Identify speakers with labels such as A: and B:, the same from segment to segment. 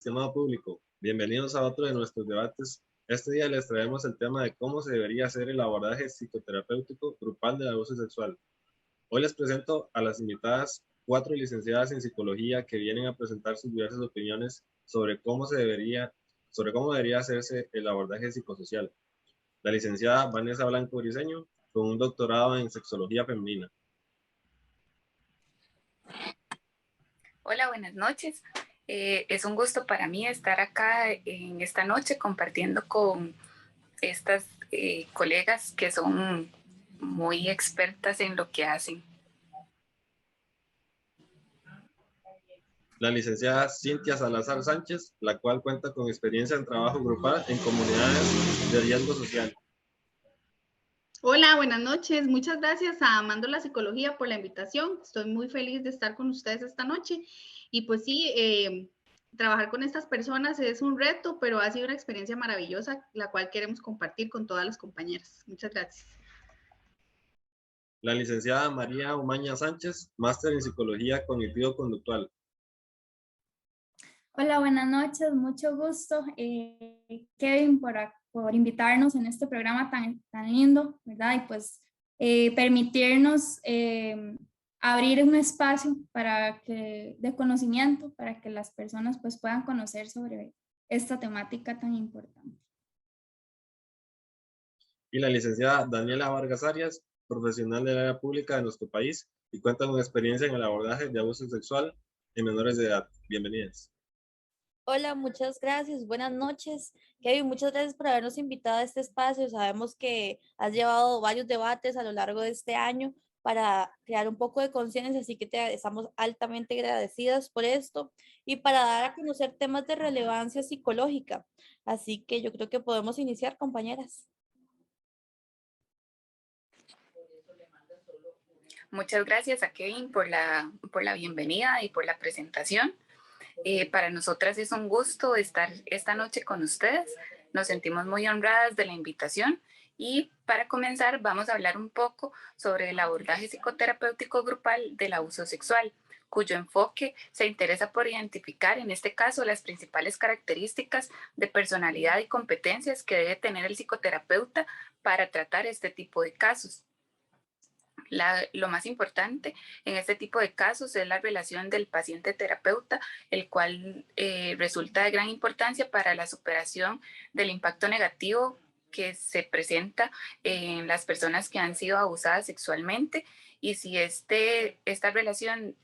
A: estimado público. Bienvenidos a otro de nuestros debates. Este día les traemos el tema de cómo se debería hacer el abordaje psicoterapéutico grupal del abuso sexual. Hoy les presento a las invitadas 4 licenciadas en psicología que vienen a presentar sus diversas opiniones sobre cómo debería hacerse el abordaje psicosocial. La licenciada Vanessa Blanco Briceño, con un doctorado en sexología femenina.
B: Hola, buenas noches. Es un gusto para mí estar acá en esta noche compartiendo con estas colegas que son muy expertas en lo que hacen.
A: La licenciada Cintia Salazar Sánchez, la cual cuenta con experiencia en trabajo grupal en comunidades de riesgo social.
C: Hola, buenas noches. Muchas gracias a Amando la Psicología por la invitación. Estoy muy feliz de estar con ustedes esta noche. Y pues sí, trabajar con estas personas es un reto, pero ha sido una experiencia maravillosa, la cual queremos compartir con todas las compañeras. Muchas gracias.
A: La licenciada María Umaña Sánchez, máster en psicología cognitivo-conductual.
D: Hola, buenas noches, mucho gusto, Kevin, por invitarnos en este programa tan lindo, ¿verdad? Y pues permitirnos abrir un espacio de conocimiento para que las personas pues puedan conocer sobre esta temática tan importante.
A: Y la licenciada Daniela Vargas Arias, profesional del área pública de nuestro país y cuenta con experiencia en el abordaje de abuso sexual en menores de edad. Bienvenidas.
E: Hola, muchas gracias. Buenas noches. Kevin, muchas gracias por habernos invitado a este espacio. Sabemos que has llevado varios debates a lo largo de este año para crear un poco de conciencia, así que estamos altamente agradecidas por esto y para dar a conocer temas de relevancia psicológica. Así que yo creo que podemos iniciar, compañeras.
B: Muchas gracias a Kevin por la bienvenida y por la presentación. Para nosotras es un gusto estar esta noche con ustedes. Nos sentimos muy honradas de la invitación y para comenzar vamos a hablar un poco sobre el abordaje psicoterapéutico grupal del abuso sexual, cuyo enfoque se interesa por identificar en este caso las principales características de personalidad y competencias que debe tener el psicoterapeuta para tratar este tipo de casos. Lo más importante en este tipo de casos es la relación del paciente-terapeuta, el cual resulta de gran importancia para la superación del impacto negativo que se presenta en las personas que han sido abusadas sexualmente. Y si esta relación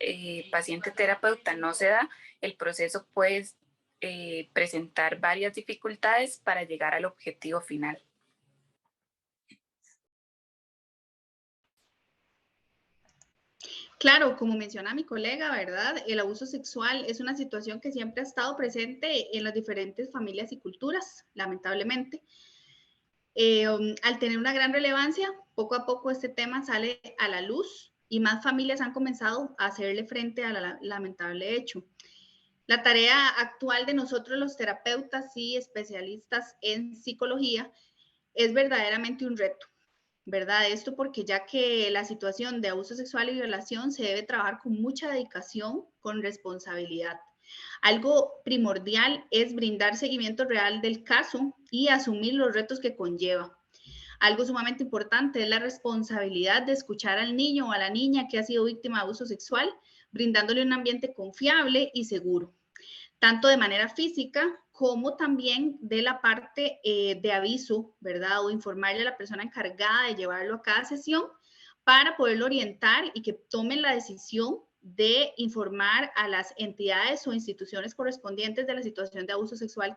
B: paciente-terapeuta no se da, el proceso puede presentar varias dificultades para llegar al objetivo final.
C: Claro, como menciona mi colega, ¿verdad? El abuso sexual es una situación que siempre ha estado presente en las diferentes familias y culturas, lamentablemente. Al tener una gran relevancia, poco a poco este tema sale a la luz y más familias han comenzado a hacerle frente al lamentable hecho. La tarea actual de nosotros los terapeutas y especialistas en psicología es verdaderamente un reto, ¿verdad? Esto porque ya que la situación de abuso sexual y violación se debe trabajar con mucha dedicación, con responsabilidad. Algo primordial es brindar seguimiento real del caso y asumir los retos que conlleva. Algo sumamente importante es la responsabilidad de escuchar al niño o a la niña que ha sido víctima de abuso sexual, brindándole un ambiente confiable y seguro, tanto de manera física como también de la parte de aviso, ¿verdad? O informarle a la persona encargada de llevarlo a cada sesión para poderlo orientar y que tomen la decisión de informar a las entidades o instituciones correspondientes de la situación de abuso sexual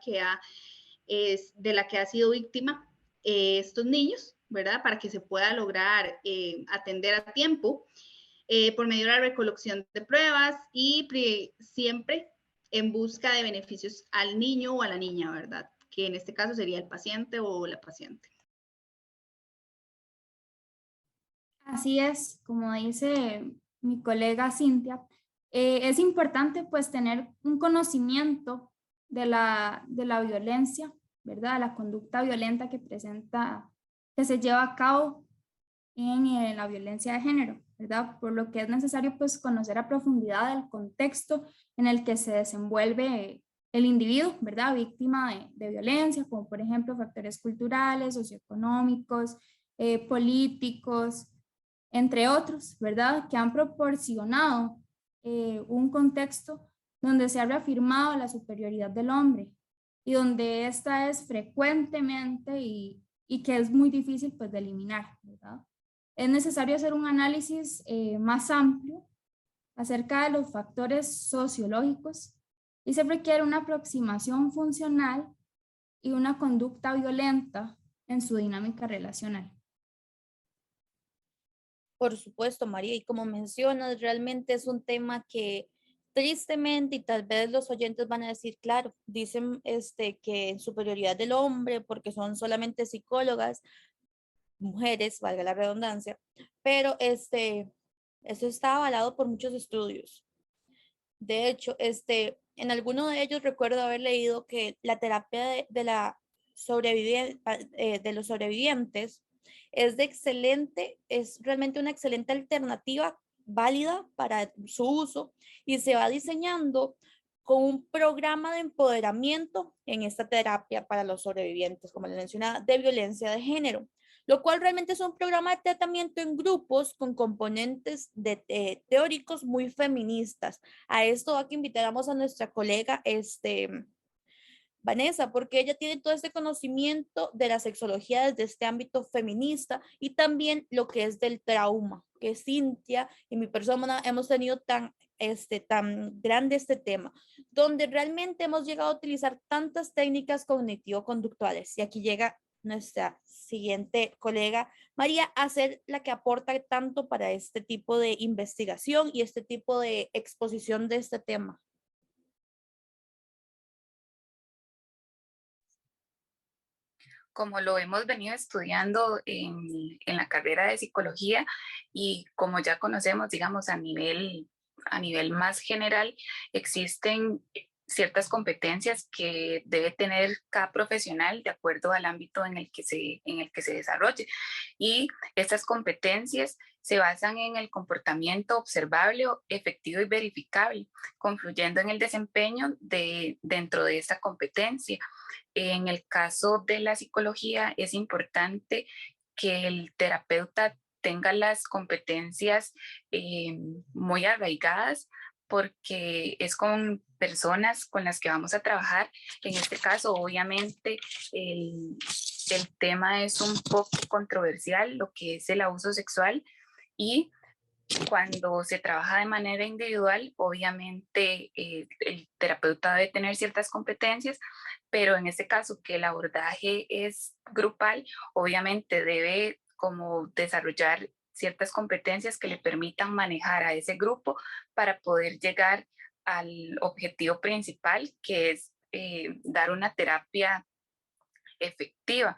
C: de la que ha sido víctima estos niños, ¿verdad? Para que se pueda lograr atender a tiempo por medio de la recolección de pruebas y siempre en busca de beneficios al niño o a la niña, ¿verdad? Que en este caso sería el paciente o la paciente.
D: Así es, como dice mi colega Cintia, es importante pues tener un conocimiento de la violencia, ¿verdad? La conducta violenta que se lleva a cabo en la violencia de género, ¿verdad? Por lo que es necesario pues conocer a profundidad el contexto en el que se desenvuelve el individuo, ¿verdad? Víctima de violencia, como por ejemplo factores culturales, socioeconómicos, políticos, entre otros, ¿verdad? Que han proporcionado un contexto donde se ha reafirmado la superioridad del hombre y donde esta es frecuentemente y que es muy difícil pues de eliminar, ¿verdad? Es necesario hacer un análisis más amplio acerca de los factores sociológicos y se requiere una aproximación funcional y una conducta violenta en su dinámica relacional.
E: Por supuesto, María, y como mencionas, realmente es un tema que tristemente, y tal vez los oyentes van a decir, claro, dicen que en superioridad del hombre, porque son solamente psicólogas, mujeres, valga la redundancia, pero eso está avalado por muchos estudios. De hecho, en alguno de ellos recuerdo haber leído que la terapia de los sobrevivientes es realmente una excelente alternativa válida para su uso y se va diseñando con un programa de empoderamiento en esta terapia para los sobrevivientes, como les mencionaba, de violencia de género, lo cual realmente es un programa de tratamiento en grupos con componentes teóricos muy feministas. A esto va que invitáramos a nuestra colega Vanessa, porque ella tiene todo este conocimiento de la sexología desde este ámbito feminista y también lo que es del trauma, que Cintia y mi persona hemos tenido tan grande este tema, donde realmente hemos llegado a utilizar tantas técnicas cognitivo-conductuales. Y aquí llega nuestra siguiente colega, María, a ser la que aporta tanto para este tipo de investigación y este tipo de exposición de este tema.
B: Como lo hemos venido estudiando en la carrera de psicología y como ya conocemos, digamos, a nivel más general, existen ciertas competencias que debe tener cada profesional de acuerdo al ámbito en el que se desarrolle. Y estas competencias se basan en el comportamiento observable, efectivo y verificable, confluyendo en el desempeño dentro de esta competencia. En el caso de la psicología es importante que el terapeuta tenga las competencias muy arraigadas porque es con personas con las que vamos a trabajar. En este caso, obviamente, el tema es un poco controversial, lo que es el abuso sexual, y cuando se trabaja de manera individual, obviamente el terapeuta debe tener ciertas competencias, pero en este caso que el abordaje es grupal, obviamente debe como desarrollar ciertas competencias que le permitan manejar a ese grupo para poder llegar al objetivo principal, que es dar una terapia efectiva.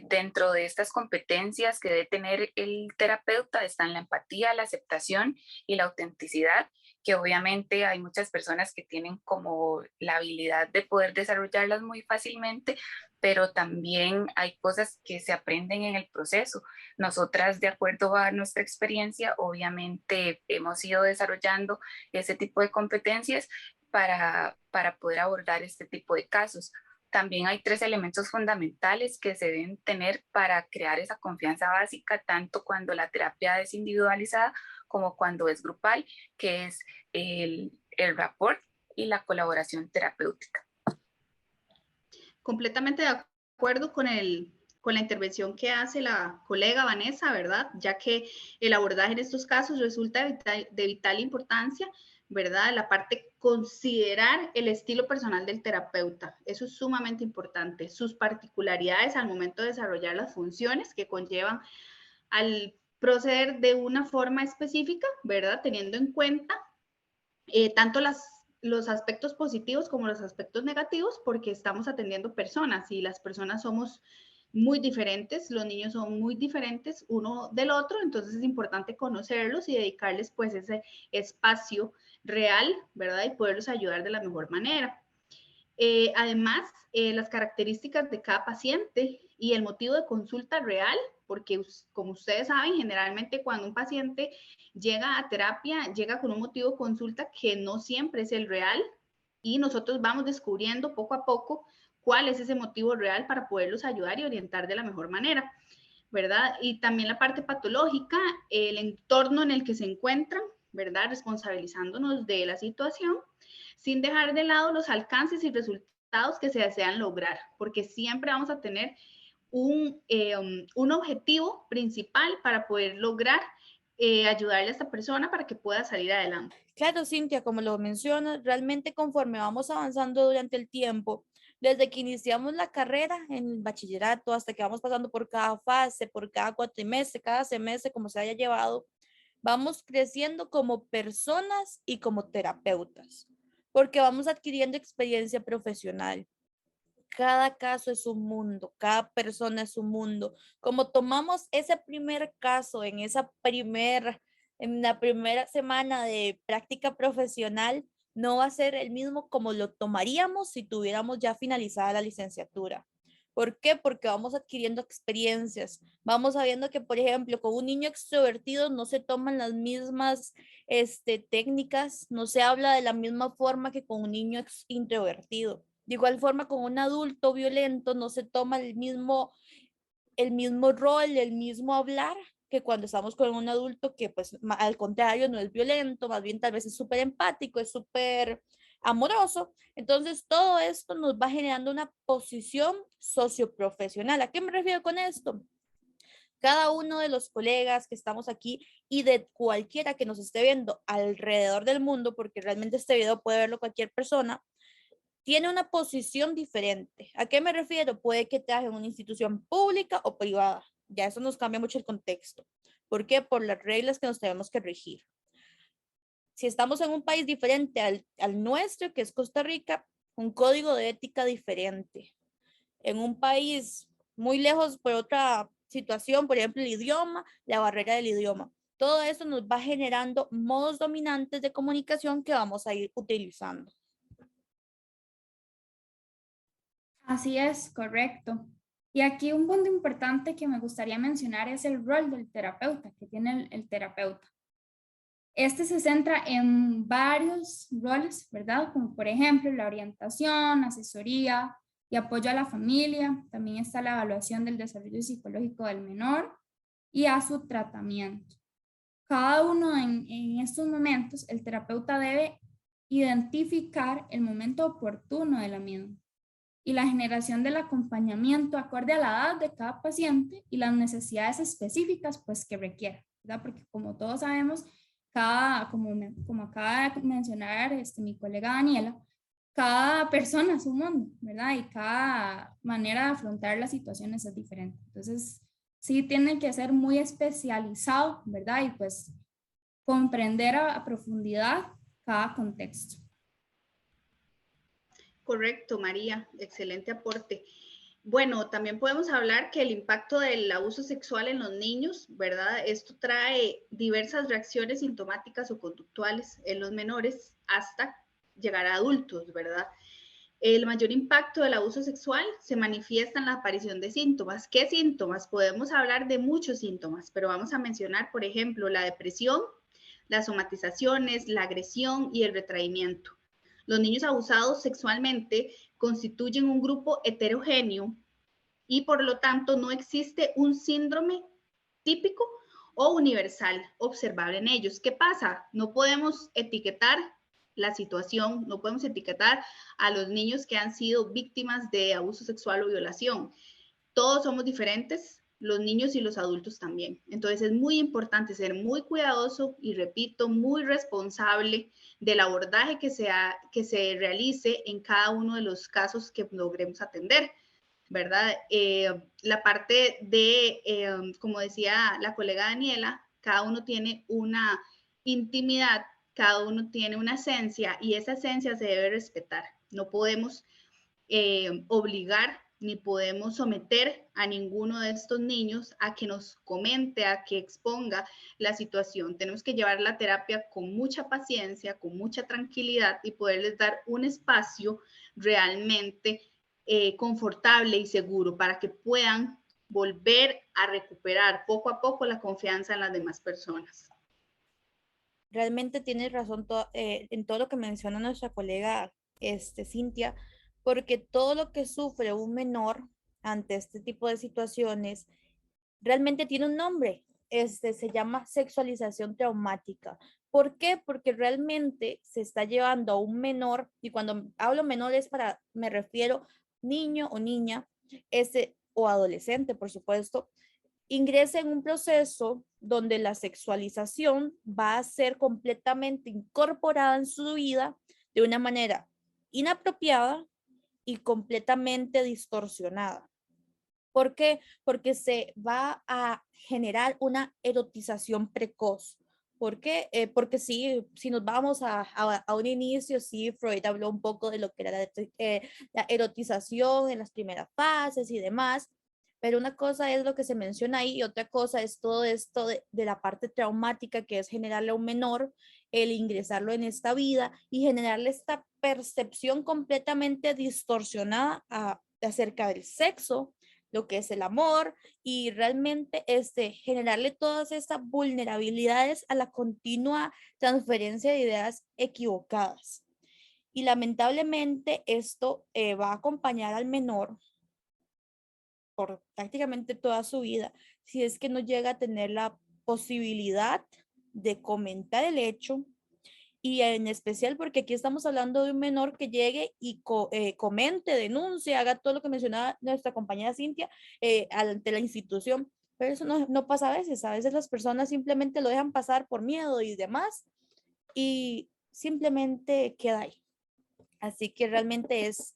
B: Dentro de estas competencias que debe tener el terapeuta están la empatía, la aceptación y la autenticidad, que obviamente hay muchas personas que tienen como la habilidad de poder desarrollarlas muy fácilmente, pero también hay cosas que se aprenden en el proceso. Nosotras, de acuerdo a nuestra experiencia, obviamente hemos ido desarrollando ese tipo de competencias para poder abordar este tipo de casos. También hay 3 elementos fundamentales que se deben tener para crear esa confianza básica, tanto cuando la terapia es individualizada como cuando es grupal, que es el rapport y la colaboración terapéutica.
C: Completamente de acuerdo con la intervención que hace la colega Vanessa, ¿verdad? Ya que el abordaje en estos casos resulta de vital importancia, ¿verdad? La parte considerar el estilo personal del terapeuta. Eso es sumamente importante. Sus particularidades al momento de desarrollar las funciones que conllevan al proceder de una forma específica, ¿verdad? Teniendo en cuenta tanto los aspectos positivos como los aspectos negativos, porque estamos atendiendo personas y las personas somos muy diferentes, los niños son muy diferentes uno del otro, entonces es importante conocerlos y dedicarles pues ese espacio real, ¿verdad? Y poderlos ayudar de la mejor manera. Además, las características de cada paciente y el motivo de consulta real, porque como ustedes saben, generalmente cuando un paciente llega a terapia, llega con un motivo de consulta que no siempre es el real y nosotros vamos descubriendo poco a poco cuál es ese motivo real para poderlos ayudar y orientar de la mejor manera, ¿verdad? Y también la parte patológica, el entorno en el que se encuentran, ¿verdad? Responsabilizándonos de la situación, sin dejar de lado los alcances y resultados que se desean lograr, porque siempre vamos a tener un objetivo principal para poder lograr ayudarle a esta persona para que pueda salir adelante.
E: Claro, Cintia, como lo mencionas, realmente conforme vamos avanzando durante el tiempo, desde que iniciamos la carrera en el bachillerato hasta que vamos pasando por cada fase, por cada cuatrimestre, cada semestre, como se haya llevado, vamos creciendo como personas y como terapeutas, porque vamos adquiriendo experiencia profesional. Cada caso es un mundo, cada persona es un mundo. Como tomamos ese primer caso en la primera semana de práctica profesional, no va a ser el mismo como lo tomaríamos si tuviéramos ya finalizada la licenciatura. ¿Por qué? Porque vamos adquiriendo experiencias. Vamos sabiendo que, por ejemplo, con un niño extrovertido no se toman las mismas técnicas, no se habla de la misma forma que con un niño introvertido. De igual forma, con un adulto violento no se toma el mismo rol, el mismo hablar que cuando estamos con un adulto que, pues, al contrario, no es violento, más bien tal vez es súper empático, es súper amoroso. Entonces, todo esto nos va generando una posición socioprofesional. ¿A qué me refiero con esto? Cada uno de los colegas que estamos aquí y de cualquiera que nos esté viendo alrededor del mundo, porque realmente este video puede verlo cualquier persona, tiene una posición diferente. ¿A qué me refiero? Puede que trabaje en una institución pública o privada. Ya eso nos cambia mucho el contexto. ¿Por qué? Por las reglas que nos tenemos que regir. Si estamos en un país diferente al nuestro, que es Costa Rica, un código de ética diferente. En un país muy lejos por otra situación, por ejemplo, el idioma, la barrera del idioma. Todo eso nos va generando modos dominantes de comunicación que vamos a ir utilizando.
D: Así es, correcto. Y aquí un punto importante que me gustaría mencionar es el rol del terapeuta, que tiene el terapeuta. Este se centra en varios roles, ¿verdad? Como por ejemplo la orientación, asesoría y apoyo a la familia. También está la evaluación del desarrollo psicológico del menor y a su tratamiento. Cada uno en estos momentos, el terapeuta debe identificar el momento oportuno de la misma y la generación del acompañamiento acorde a la edad de cada paciente y las necesidades específicas pues que requiera, ¿verdad? Porque como todos sabemos, como acaba de mencionar mi colega Daniela, cada persona es un mundo, ¿verdad? Y cada manera de afrontar las situaciones es diferente. Entonces, sí tiene que ser muy especializado, ¿verdad? Y pues comprender a profundidad cada contexto.
C: Correcto, María, excelente aporte. Bueno, también podemos hablar que el impacto del abuso sexual en los niños, ¿verdad? Esto trae diversas reacciones sintomáticas o conductuales en los menores hasta llegar a adultos, ¿verdad? El mayor impacto del abuso sexual se manifiesta en la aparición de síntomas. ¿Qué síntomas? Podemos hablar de muchos síntomas, pero vamos a mencionar, por ejemplo, la depresión, las somatizaciones, la agresión y el retraimiento. Los niños abusados sexualmente constituyen un grupo heterogéneo y por lo tanto no existe un síndrome típico o universal observable en ellos. ¿Qué pasa? No podemos etiquetar la situación, no podemos etiquetar a los niños que han sido víctimas de abuso sexual o violación. Todos somos diferentes, los niños y los adultos también. Entonces es muy importante ser muy cuidadoso y, repito, muy responsable del abordaje que se realice en cada uno de los casos que logremos atender, ¿verdad? La parte de, como decía la colega Daniela, cada uno tiene una intimidad, cada uno tiene una esencia y esa esencia se debe respetar. No podemos obligar ni podemos someter a ninguno de estos niños a que nos comente, a que exponga la situación. Tenemos que llevar la terapia con mucha paciencia, con mucha tranquilidad y poderles dar un espacio realmente confortable y seguro para que puedan volver a recuperar poco a poco la confianza en las demás personas.
E: Realmente tienes razón en todo lo que menciona nuestra colega Cintia, porque todo lo que sufre un menor ante este tipo de situaciones realmente tiene un nombre, se llama sexualización traumática. ¿Por qué? Porque realmente se está llevando a un menor, y cuando hablo menor es me refiero niño o niña, o adolescente, por supuesto, ingresa en un proceso donde la sexualización va a ser completamente incorporada en su vida de una manera inapropiada y completamente distorsionada. ¿Por qué? Porque se va a generar una erotización precoz. ¿Por qué? Porque si nos vamos a un inicio, sí, Freud habló un poco de lo que era la erotización en las primeras fases y demás, pero una cosa es lo que se menciona ahí y otra cosa es todo esto de la parte traumática, que es generarle a un menor el ingresarlo en esta vida y generarle esta percepción completamente distorsionada acerca del sexo, lo que es el amor, y realmente generarle todas estas vulnerabilidades a la continua transferencia de ideas equivocadas. Y lamentablemente esto va a acompañar al menor por prácticamente toda su vida, si es que no llega a tener la posibilidad de comentar el hecho, y en especial porque aquí estamos hablando de un menor que llegue y comente, denuncie, haga todo lo que mencionaba nuestra compañera Cintia ante la institución. Pero eso no pasa a veces las personas simplemente lo dejan pasar por miedo y demás, y simplemente queda ahí. Así que realmente es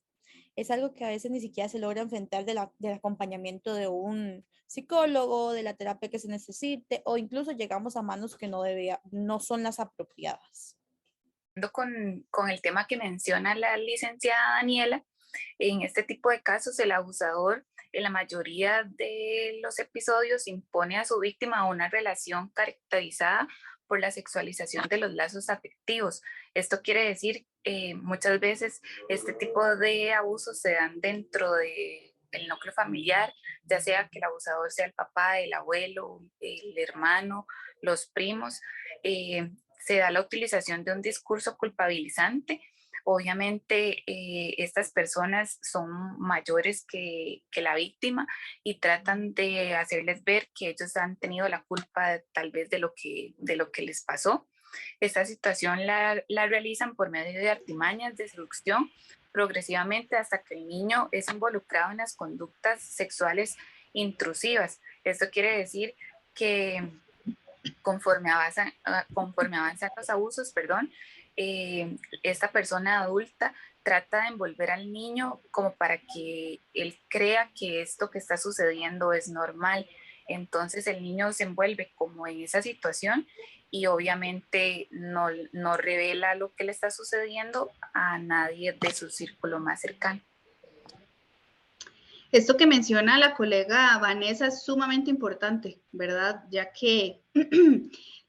E: algo que a veces ni siquiera se logra enfrentar del acompañamiento de un psicólogo, de la terapia que se necesite, o incluso llegamos a manos que no son las apropiadas.
B: Con el tema que menciona la licenciada Daniela, en este tipo de casos el abusador en la mayoría de los episodios impone a su víctima una relación caracterizada por la sexualización de los lazos afectivos. Esto quiere decir, muchas veces este tipo de abusos se dan dentro del núcleo familiar, ya sea que el abusador sea el papá, el abuelo, el hermano, los primos. Se da la utilización de un discurso culpabilizante. Obviamente estas personas son mayores que la víctima y tratan de hacerles ver que ellos han tenido la culpa tal vez de lo que les pasó. Esta situación la realizan por medio de artimañas de seducción progresivamente hasta que el niño es involucrado en las conductas sexuales intrusivas. Esto quiere decir que conforme avanzan los abusos, esta persona adulta trata de envolver al niño como para que él crea que esto que está sucediendo es normal. Entonces el niño se envuelve como en esa situación y obviamente no revela lo que le está sucediendo a nadie de su círculo más cercano.
C: Esto que menciona la colega Vanessa es sumamente importante, ¿verdad? Ya que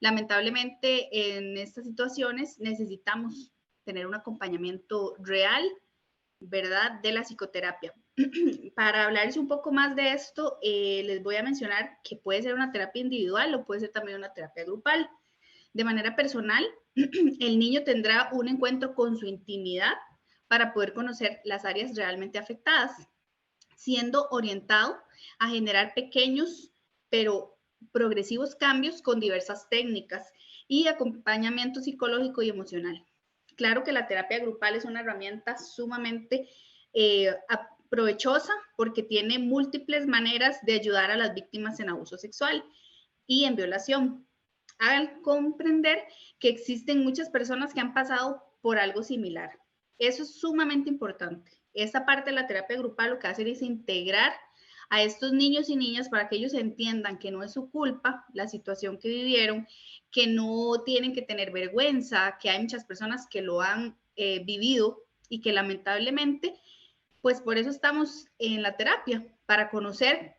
C: lamentablemente en estas situaciones necesitamos tener un acompañamiento real, ¿verdad? De la psicoterapia. Para hablarles un poco más de esto, les voy a mencionar que puede ser una terapia individual o puede ser también una terapia grupal. De manera personal, el niño tendrá un encuentro con su intimidad para poder conocer las áreas realmente afectadas, siendo orientado a generar pequeños pero progresivos cambios con diversas técnicas y acompañamiento psicológico y emocional. Claro que la terapia grupal es una herramienta sumamente provechosa porque tiene múltiples maneras de ayudar a las víctimas en abuso sexual y en violación, al comprender que existen muchas personas que han pasado por algo similar. Eso es sumamente importante. Esta parte de la terapia grupal lo que hace es integrar a estos niños y niñas para que ellos entiendan que no es su culpa la situación que vivieron, que no tienen que tener vergüenza, que hay muchas personas que lo han vivido y que lamentablemente, pues por eso estamos en la terapia, para conocer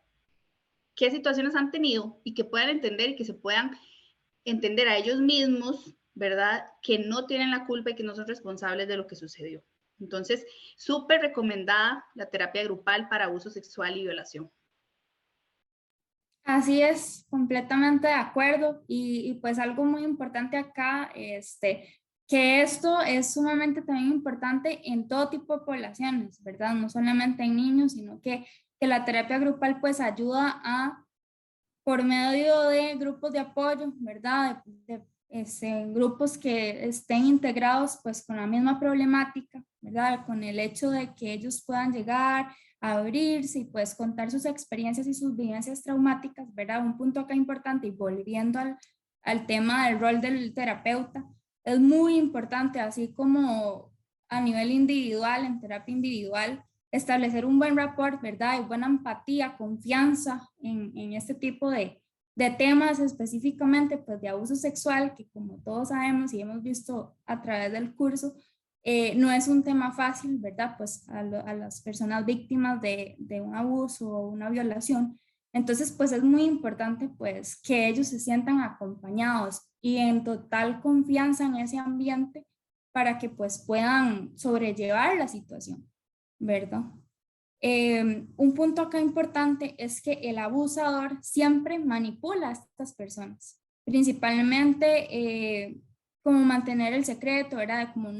C: qué situaciones han tenido y que puedan entender y que se puedan entender a ellos mismos, ¿verdad? Que no tienen la culpa y que no son responsables de lo que sucedió. Entonces, súper recomendada la terapia grupal para abuso sexual y violación.
D: Así es, completamente de acuerdo. Y pues algo muy importante acá, que esto es sumamente también importante en todo tipo de poblaciones, ¿verdad? No solamente en niños, sino que la terapia grupal pues ayuda a, por medio de grupos de apoyo, ¿verdad? Grupos que estén integrados pues con la misma problemática, ¿verdad? Con el hecho de que ellos puedan llegar a abrirse y pues contar sus experiencias y sus vivencias traumáticas, ¿verdad? Un punto acá importante y volviendo al tema del rol del terapeuta, es muy importante, así como a nivel individual, en terapia individual, establecer un buen rapport, ¿verdad? Y buena empatía, confianza en este tipo de temas, específicamente pues de abuso sexual, que como todos sabemos y hemos visto a través del curso, no es un tema fácil, ¿verdad? Pues a las personas víctimas de un abuso o una violación. Entonces, pues es muy importante pues que ellos se sientan acompañados y en total confianza en ese ambiente para que pues puedan sobrellevar la situación, ¿verdad? Un punto acá importante es que el abusador siempre manipula a estas personas, principalmente como mantener el secreto, ¿verdad? Como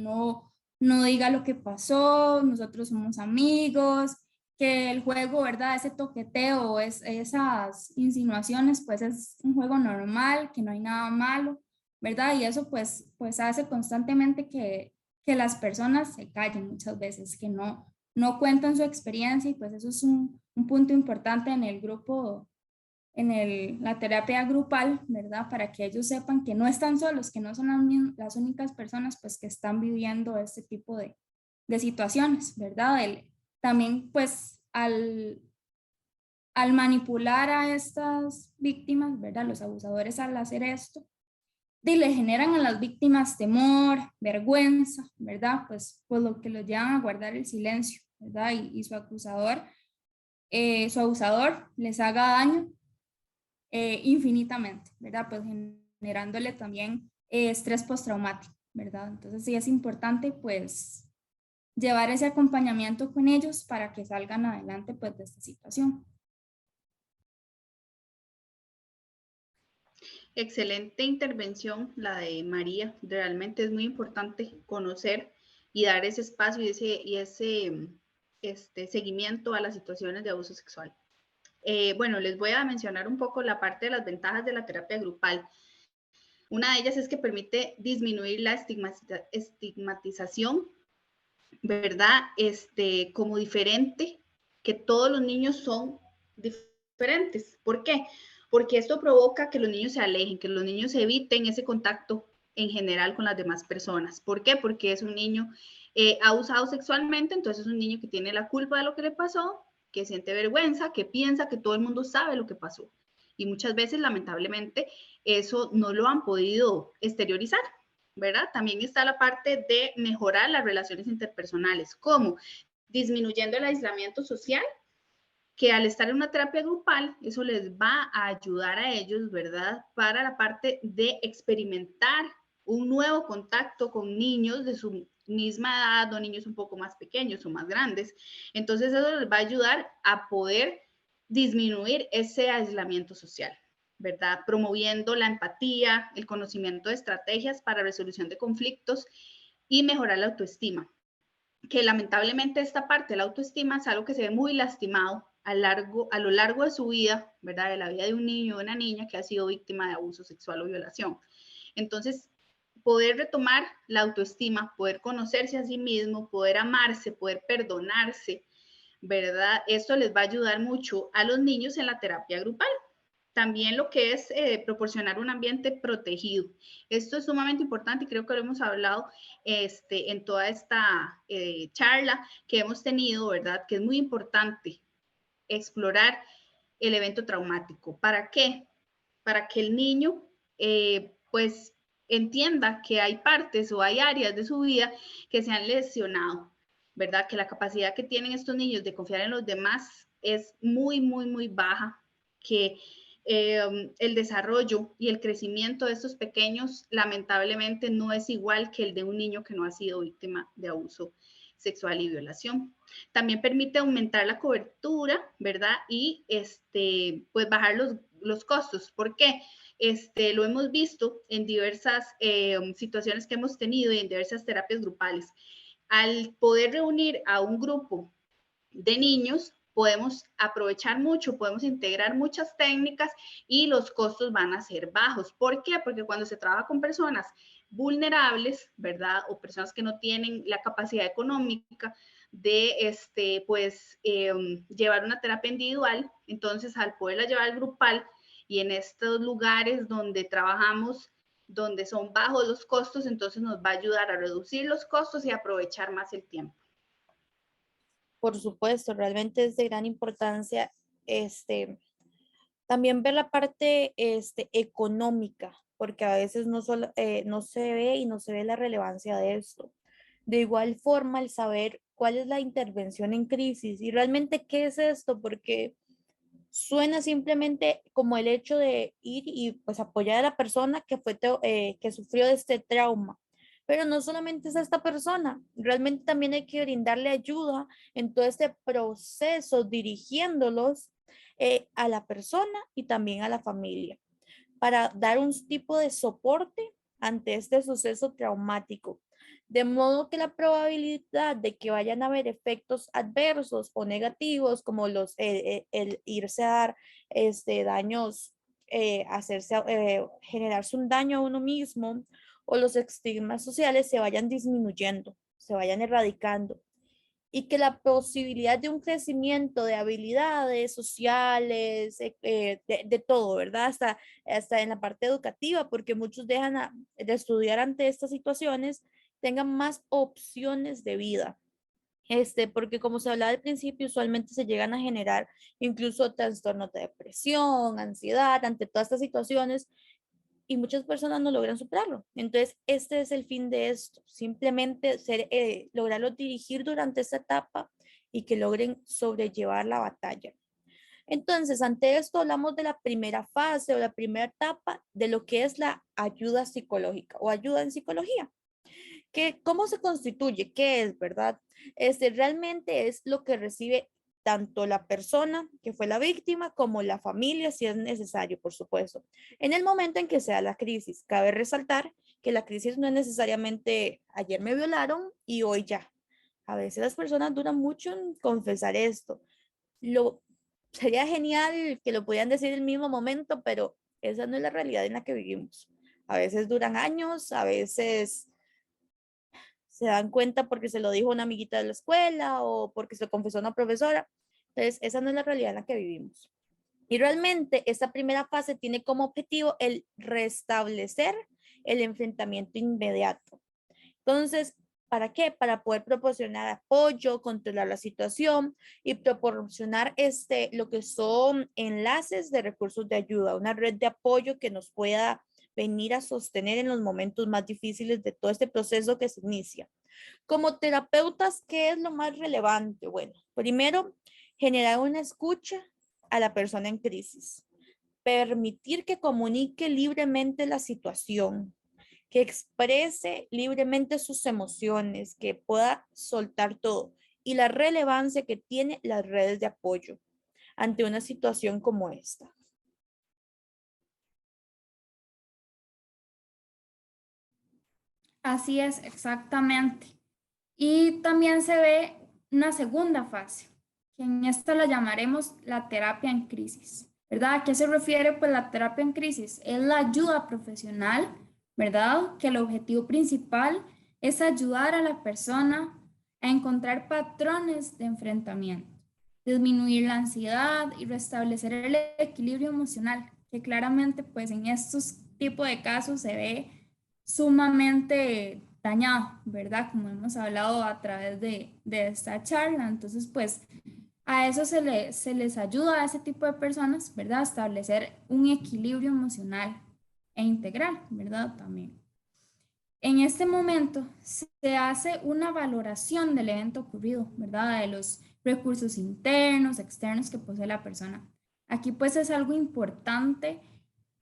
D: no diga lo que pasó, nosotros somos amigos, que el juego, ¿verdad? Ese toqueteo, esas insinuaciones, pues es un juego normal, que no hay nada malo, ¿verdad? Y eso pues hace constantemente que las personas se callen muchas veces, que no cuentan su experiencia y pues eso es un punto importante en el grupo, la terapia grupal, ¿verdad? Para que ellos sepan que no están solos, que no son las únicas personas pues que están viviendo este tipo de situaciones, ¿verdad? También pues al manipular a estas víctimas, ¿verdad? Los abusadores al hacer esto, le generan a las víctimas temor, vergüenza, ¿verdad? Pues lo que los llevan a guardar el silencio, ¿verdad? Y su abusador les haga daño infinitamente, ¿verdad? Pues generándole también estrés postraumático, ¿verdad? Entonces sí es importante pues llevar ese acompañamiento con ellos para que salgan adelante pues de esta situación.
C: Excelente intervención la de María. Realmente es muy importante conocer y dar ese espacio y ese seguimiento a las situaciones de abuso sexual. Bueno, les voy a mencionar un poco la parte de las ventajas de la terapia grupal. Una de ellas es que permite disminuir la estigmatización, ¿verdad? Como diferente, que todos los niños son diferentes. ¿Por qué? Porque esto provoca que los niños se alejen, que los niños eviten ese contacto en general con las demás personas. ¿Por qué? Porque es un niño abusado sexualmente, entonces es un niño que tiene la culpa de lo que le pasó, que siente vergüenza, que piensa que todo el mundo sabe lo que pasó. Y muchas veces, lamentablemente, eso no lo han podido exteriorizar, ¿verdad? También está la parte de mejorar las relaciones interpersonales, como disminuyendo el aislamiento social, que al estar en una terapia grupal, eso les va a ayudar a ellos, ¿verdad? Para la parte de experimentar un nuevo contacto con niños de su misma edad o niños un poco más pequeños o más grandes. Entonces eso les va a ayudar a poder disminuir ese aislamiento social, ¿verdad? Promoviendo la empatía, el conocimiento de estrategias para resolución de conflictos y mejorar la autoestima. Que lamentablemente esta parte de la autoestima es algo que se ve muy lastimado a lo largo de su vida, ¿verdad? De la vida de un niño o una niña que ha sido víctima de abuso sexual o violación. Entonces, poder retomar la autoestima, poder conocerse a sí mismo, poder amarse, poder perdonarse, ¿verdad? Esto les va a ayudar mucho a los niños en la terapia grupal. También lo que es proporcionar un ambiente protegido. Esto es sumamente importante y creo que lo hemos hablado en toda esta charla que hemos tenido, ¿verdad? Que es muy importante explorar el evento traumático. ¿Para qué? Para que el niño pues entienda que hay partes o hay áreas de su vida que se han lesionado, ¿verdad? Que la capacidad que tienen estos niños de confiar en los demás es muy, muy, muy baja, que el desarrollo y el crecimiento de estos pequeños lamentablemente no es igual que el de un niño que no ha sido víctima de abuso sexual y violación. También permite aumentar la cobertura, ¿verdad? Y pues bajar los costos. ¿Por qué? Lo hemos visto en diversas situaciones que hemos tenido y en diversas terapias grupales. Al poder reunir a un grupo de niños, podemos aprovechar mucho, podemos integrar muchas técnicas y los costos van a ser bajos. ¿Por qué? Porque cuando se trabaja con personas vulnerables, ¿verdad? O personas que no tienen la capacidad económica de, llevar una terapia individual, entonces al poderla llevar grupal y en estos lugares donde trabajamos, donde son bajos los costos, entonces nos va a ayudar a reducir los costos y aprovechar más el tiempo.
E: Por supuesto, realmente es de gran importancia también ver la parte económica, porque a veces no se ve y no se ve la relevancia de esto. De igual forma, el saber cuál es la intervención en crisis y realmente qué es esto, porque suena simplemente como el hecho de ir y pues apoyar a la persona que sufrió de este trauma. Pero no solamente es esta persona, realmente también hay que brindarle ayuda en todo este proceso, dirigiéndolos a la persona y también a la familia, para dar un tipo de soporte ante este suceso traumático. De modo que la probabilidad de que vayan a haber efectos adversos o negativos, como el irse a dar daños, generarse un daño a uno mismo, o los estigmas sociales se vayan disminuyendo, se vayan erradicando, y que la posibilidad de un crecimiento de habilidades sociales, de todo, ¿verdad? Hasta en la parte educativa, porque muchos dejan de estudiar ante estas situaciones, tengan más opciones de vida. Porque como se hablaba al principio, usualmente se llegan a generar incluso trastornos de depresión, ansiedad, ante todas estas situaciones, y muchas personas no logran superarlo. Entonces, este es el fin de esto, simplemente lograrlo dirigir durante esta etapa y que logren sobrellevar la batalla. Entonces, ante esto hablamos de la primera fase o la primera etapa de lo que es la ayuda psicológica o ayuda en psicología. ¿Cómo se constituye? ¿Qué es, verdad? Realmente es lo que recibe tanto la persona que fue la víctima como la familia, si es necesario, por supuesto. En el momento en que sea la crisis, cabe resaltar que la crisis no es necesariamente ayer me violaron y hoy ya. A veces las personas duran mucho en confesar esto. Sería genial que lo pudieran decir en el mismo momento, pero esa no es la realidad en la que vivimos. A veces duran años, a veces se dan cuenta porque se lo dijo una amiguita de la escuela o porque se lo confesó una profesora. Entonces, esa no es la realidad en la que vivimos. Y realmente esta primera fase tiene como objetivo el restablecer el enfrentamiento inmediato. Entonces, ¿para qué? Para poder proporcionar apoyo, controlar la situación y proporcionar lo que son enlaces de recursos de ayuda, una red de apoyo que nos pueda venir a sostener en los momentos más difíciles de todo este proceso que se inicia. Como terapeutas, ¿qué es lo más relevante? Bueno, primero, generar una escucha a la persona en crisis, permitir que comunique libremente la situación, que exprese libremente sus emociones, que pueda soltar todo, y la relevancia que tiene las redes de apoyo ante una situación como esta.
D: Así es, exactamente. Y también se ve una segunda fase, que en esta la llamaremos la terapia en crisis, ¿verdad? ¿A qué se refiere? Pues la terapia en crisis es la ayuda profesional, ¿verdad? Que el objetivo principal es ayudar a la persona a encontrar patrones de enfrentamiento, disminuir la ansiedad y restablecer el equilibrio emocional, que claramente pues en estos tipos de casos se ve sumamente dañado, ¿verdad? Como hemos hablado a través de esta charla. Entonces, pues a eso se les ayuda a ese tipo de personas, ¿verdad? A establecer un equilibrio emocional e integral, ¿verdad? También. En este momento se hace una valoración del evento ocurrido, ¿verdad? De los recursos internos, externos que posee la persona. Aquí pues es algo importante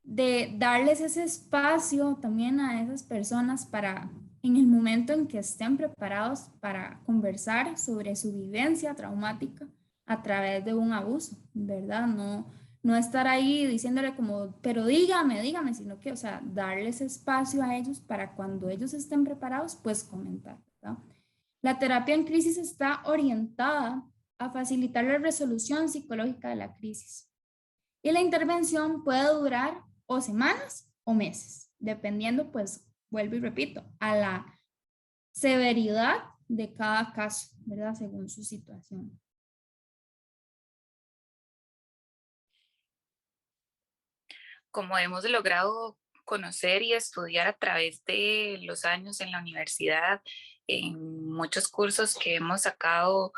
D: de darles ese espacio también a esas personas para en el momento en que estén preparados para conversar sobre su vivencia traumática a través de un abuso, ¿verdad? no estar ahí diciéndole como, pero dígame, sino que, o sea, darles espacio a ellos para cuando ellos estén preparados, pues comentar, ¿verdad? La terapia en crisis está orientada a facilitar la resolución psicológica de la crisis. Y la intervención puede durar o semanas o meses, dependiendo, pues, vuelvo y repito, a la severidad de cada caso, ¿verdad? Según su situación.
B: Como hemos logrado conocer y estudiar a través de los años en la universidad, en muchos cursos que hemos sacado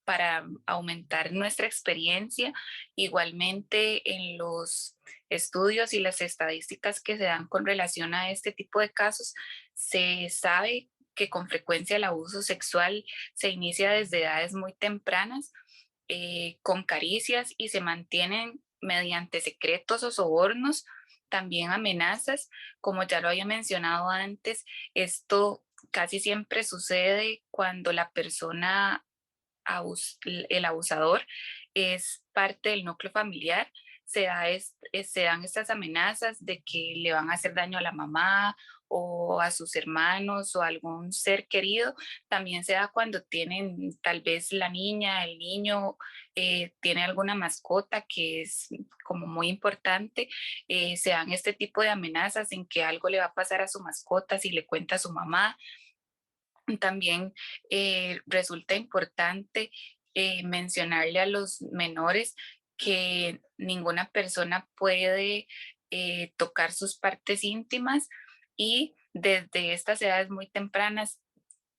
B: para aumentar nuestra experiencia, igualmente en los estudios y las estadísticas que se dan con relación a este tipo de casos, se sabe que con frecuencia el abuso sexual se inicia desde edades muy tempranas, con caricias, y se mantienen mediante secretos o sobornos, también amenazas. Como ya lo había mencionado antes, esto casi siempre sucede cuando la persona, el abusador, es parte del núcleo familiar. Se dan estas amenazas de que le van a hacer daño a la mamá o a sus hermanos o a algún ser querido. También se da cuando tienen, tal vez la niña, el niño, tiene alguna mascota que es como muy importante. Se dan este tipo de amenazas en que algo le va a pasar a su mascota si le cuenta a su mamá. También resulta importante mencionarle a los menores que ninguna persona puede tocar sus partes íntimas, y desde estas edades muy tempranas,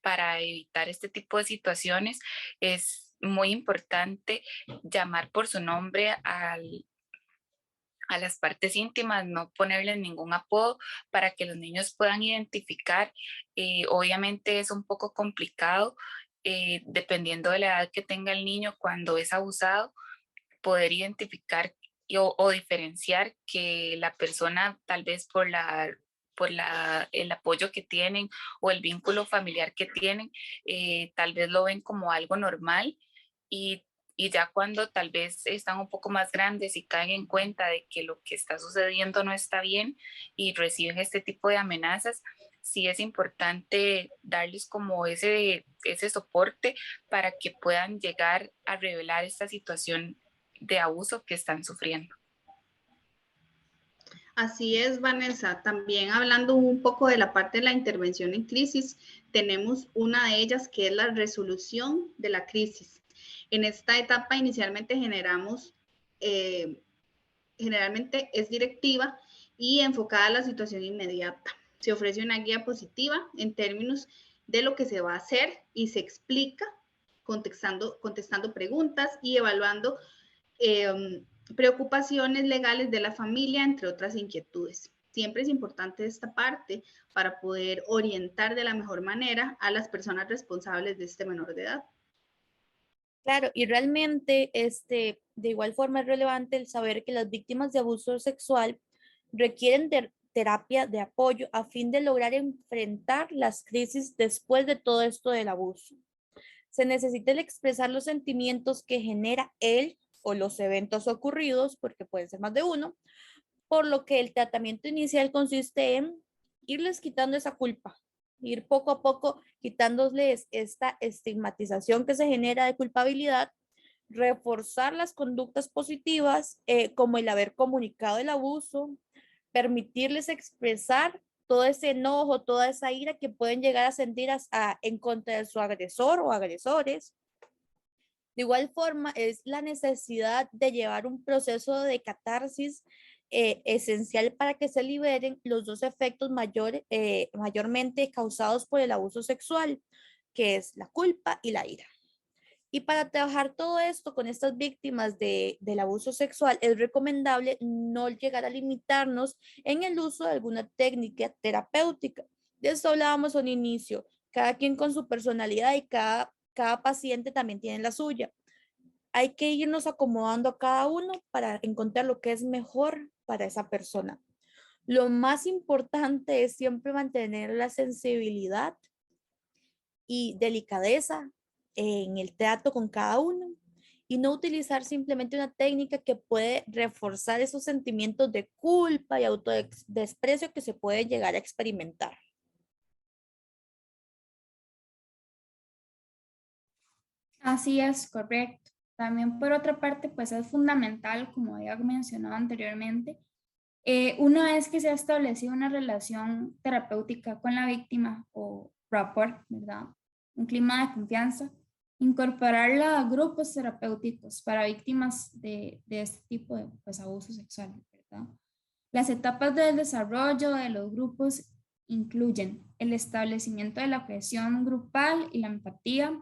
B: para evitar este tipo de situaciones, es muy importante llamar por su nombre a las partes íntimas, no ponerles ningún apodo para que los niños puedan identificar. Obviamente es un poco complicado, dependiendo de la edad que tenga el niño cuando es abusado, poder identificar o diferenciar que la persona, tal vez el apoyo que tienen o el vínculo familiar que tienen, tal vez lo ven como algo normal, y, y ya cuando tal vez están un poco más grandes y caen en cuenta de que lo que está sucediendo no está bien y reciben este tipo de amenazas, sí es importante darles como ese soporte para que puedan llegar a revelar esta situación de abuso que están sufriendo.
C: Así es, Vanessa. También hablando un poco de la parte de la intervención en crisis, tenemos una de ellas que es la resolución de la crisis. En esta etapa inicialmente generalmente es directiva y enfocada a la situación inmediata. Se ofrece una guía positiva en términos de lo que se va a hacer y se explica contestando preguntas y evaluando preocupaciones legales de la familia, entre otras inquietudes. Siempre es importante esta parte para poder orientar de la mejor manera a las personas responsables de este menor de edad.
E: Claro, y realmente de igual forma es relevante el saber que las víctimas de abuso sexual requieren de terapia de apoyo a fin de lograr enfrentar las crisis después de todo esto del abuso. Se necesita el expresar los sentimientos que genera él o los eventos ocurridos, porque pueden ser más de uno, por lo que el tratamiento inicial consiste en irles quitando esa culpa, ir poco a poco quitándoles esta estigmatización que se genera de culpabilidad, reforzar las conductas positivas, como el haber comunicado el abuso, permitirles expresar todo ese enojo, toda esa ira que pueden llegar a sentir en contra de su agresor o agresores. De igual forma, es la necesidad de llevar un proceso de catarsis esencial para que se liberen los dos efectos mayormente causados por el abuso sexual, que es la culpa y la ira. Y para trabajar todo esto con estas víctimas del abuso sexual, es recomendable no llegar a limitarnos en el uso de alguna técnica terapéutica. De esto hablábamos al inicio, cada quien con su personalidad y cada paciente también tiene la suya. Hay que irnos acomodando a cada uno para encontrar lo que es mejor para esa persona. Lo más importante es siempre mantener la sensibilidad y delicadeza en el trato con cada uno y no utilizar simplemente una técnica que puede reforzar esos sentimientos de culpa y autodesprecio que se puede llegar a experimentar.
D: Así es, correcto. También por otra parte, pues es fundamental, como había mencionado anteriormente, una vez que se ha establecido una relación terapéutica con la víctima o rapport, ¿verdad? Un clima de confianza, incorporarla a grupos terapéuticos para víctimas de este tipo de pues, abuso sexual, ¿verdad? Las etapas del desarrollo de los grupos incluyen el establecimiento de la cohesión grupal y la empatía,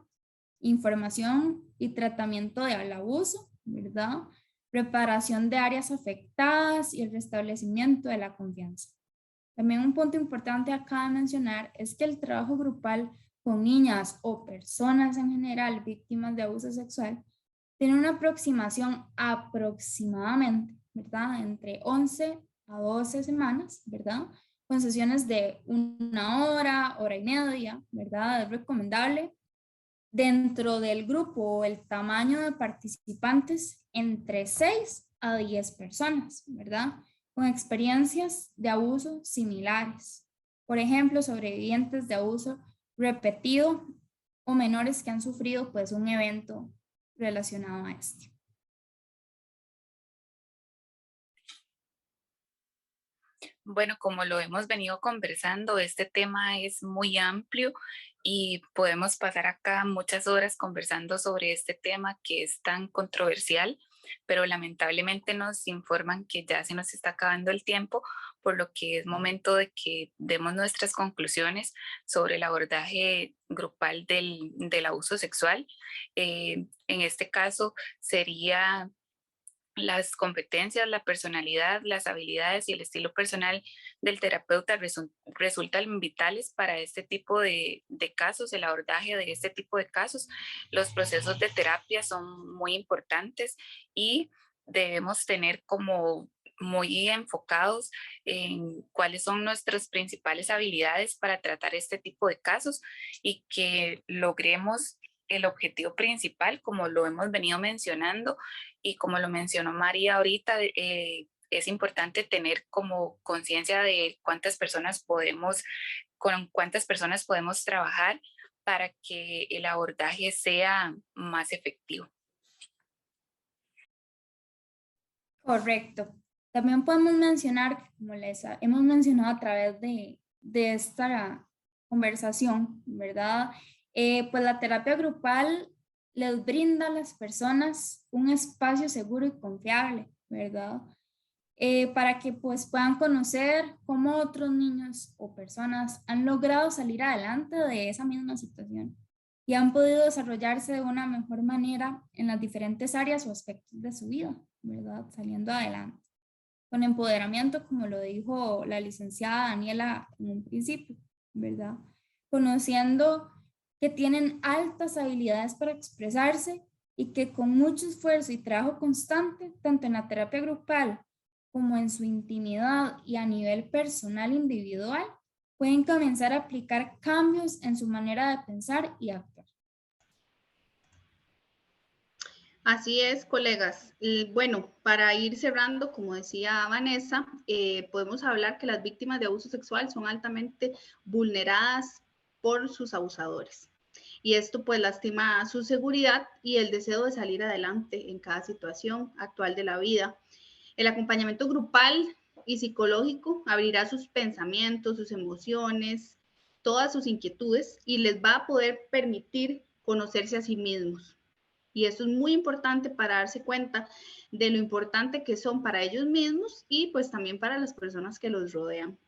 D: información y tratamiento del abuso, ¿verdad? Preparación de áreas afectadas y el restablecimiento de la confianza. También un punto importante acá de mencionar es que el trabajo grupal con niñas o personas en general víctimas de abuso sexual tiene una aproximación aproximadamente, ¿verdad? Entre 11 a 12 semanas, ¿verdad? Con sesiones de 1 hora, hora y media, ¿verdad? Es recomendable. Dentro del grupo, el tamaño de participantes entre 6 a 10 personas, ¿verdad? Con experiencias de abuso similares. Por ejemplo, sobrevivientes de abuso repetido o menores que han sufrido pues un evento relacionado a este.
B: Bueno, como lo hemos venido conversando, este tema es muy amplio y podemos pasar acá muchas horas conversando sobre este tema que es tan controversial, pero lamentablemente nos informan que ya se nos está acabando el tiempo, por lo que es momento de que demos nuestras conclusiones sobre el abordaje grupal del abuso sexual. En este caso sería las competencias, la personalidad, las habilidades y el estilo personal del terapeuta resultan vitales para este tipo de casos, el abordaje de este tipo de casos. Los procesos de terapia son muy importantes y debemos tener como muy enfocados en cuáles son nuestras principales habilidades para tratar este tipo de casos y que logremos el objetivo principal, como lo hemos venido mencionando, y como lo mencionó María ahorita, es importante tener como conciencia de con cuántas personas podemos trabajar para que el abordaje sea más efectivo.
D: Correcto. También podemos mencionar, como les hemos mencionado a través de esta conversación, ¿verdad? Pues la terapia grupal les brinda a las personas un espacio seguro y confiable, ¿verdad? Para que pues puedan conocer cómo otros niños o personas han logrado salir adelante de esa misma situación y han podido desarrollarse de una mejor manera en las diferentes áreas o aspectos de su vida, ¿verdad? Saliendo adelante. Con empoderamiento, como lo dijo la licenciada Daniela en un principio, ¿verdad? Conociendo que tienen altas habilidades para expresarse y que con mucho esfuerzo y trabajo constante, tanto en la terapia grupal como en su intimidad y a nivel personal individual, pueden comenzar a aplicar cambios en su manera de pensar y actuar.
C: Así es, colegas. Bueno, para ir cerrando, como decía Vanessa, podemos hablar que las víctimas de abuso sexual son altamente vulneradas por sus abusadores. Y esto pues lastima su seguridad y el deseo de salir adelante en cada situación actual de la vida. El acompañamiento grupal y psicológico abrirá sus pensamientos, sus emociones, todas sus inquietudes y les va a poder permitir conocerse a sí mismos. Y eso es muy importante para darse cuenta de lo importante que son para ellos mismos y pues también para las personas que los rodean.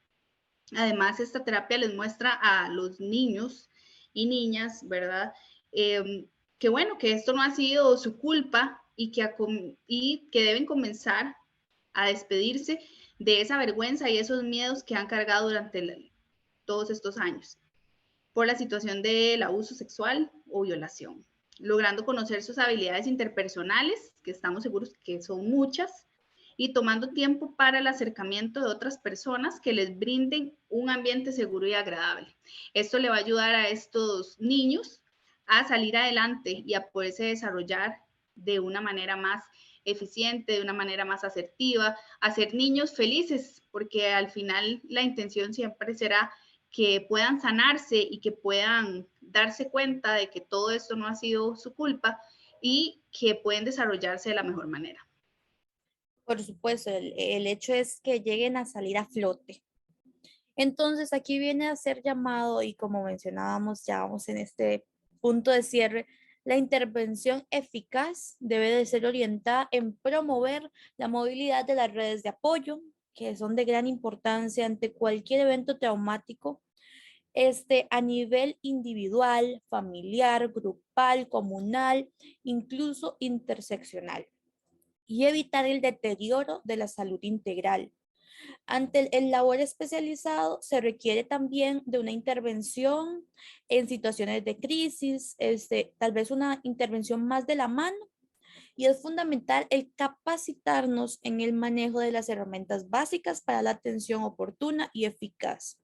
C: Además, esta terapia les muestra a los niños y niñas, ¿verdad? Que bueno, que esto no ha sido su culpa y que deben comenzar a despedirse de esa vergüenza y esos miedos que han cargado durante todos estos años por la situación del abuso sexual o violación, logrando conocer sus habilidades interpersonales, que estamos seguros que son muchas, y tomando tiempo para el acercamiento de otras personas que les brinden un ambiente seguro y agradable. Esto le va a ayudar a estos niños a salir adelante y a poderse desarrollar de una manera más eficiente, de una manera más asertiva, hacer niños felices, porque al final la intención siempre será que puedan sanarse y que puedan darse cuenta de que todo esto no ha sido su culpa y que pueden desarrollarse de la mejor manera.
E: Por supuesto, el hecho es que lleguen a salir a flote. Entonces aquí viene a ser llamado, y como mencionábamos, ya vamos en este punto de cierre, la intervención eficaz debe de ser orientada en promover la movilidad de las redes de apoyo, que son de gran importancia ante cualquier evento traumático, a nivel individual, familiar, grupal, comunal, incluso interseccional, y evitar el deterioro de la salud integral. Ante el labor especializado se requiere también de una intervención en situaciones de crisis, tal vez una intervención más de la mano, y es fundamental el capacitarnos en el manejo de las herramientas básicas para la atención oportuna y eficaz.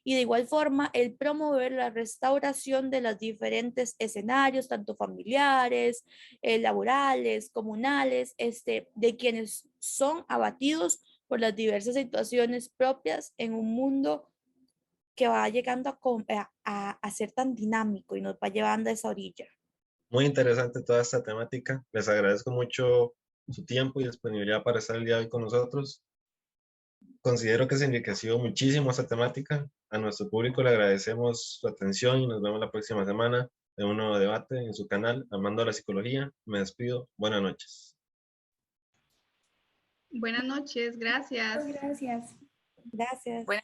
E: Y de igual forma, el promover la restauración de los diferentes escenarios, tanto familiares, laborales, comunales, de quienes son abatidos por las diversas situaciones propias en un mundo que va llegando a ser tan dinámico y nos va llevando a esa orilla.
A: Muy interesante toda esta temática. Les agradezco mucho su tiempo y disponibilidad para estar el día de hoy con nosotros. Considero que se enriqueció muchísimo esta temática. A nuestro público le agradecemos su atención y nos vemos la próxima semana en un nuevo debate en su canal Amando a la Psicología. Me despido. Buenas noches.
C: Buenas noches, gracias.
D: Gracias.
E: Gracias.
B: Buenas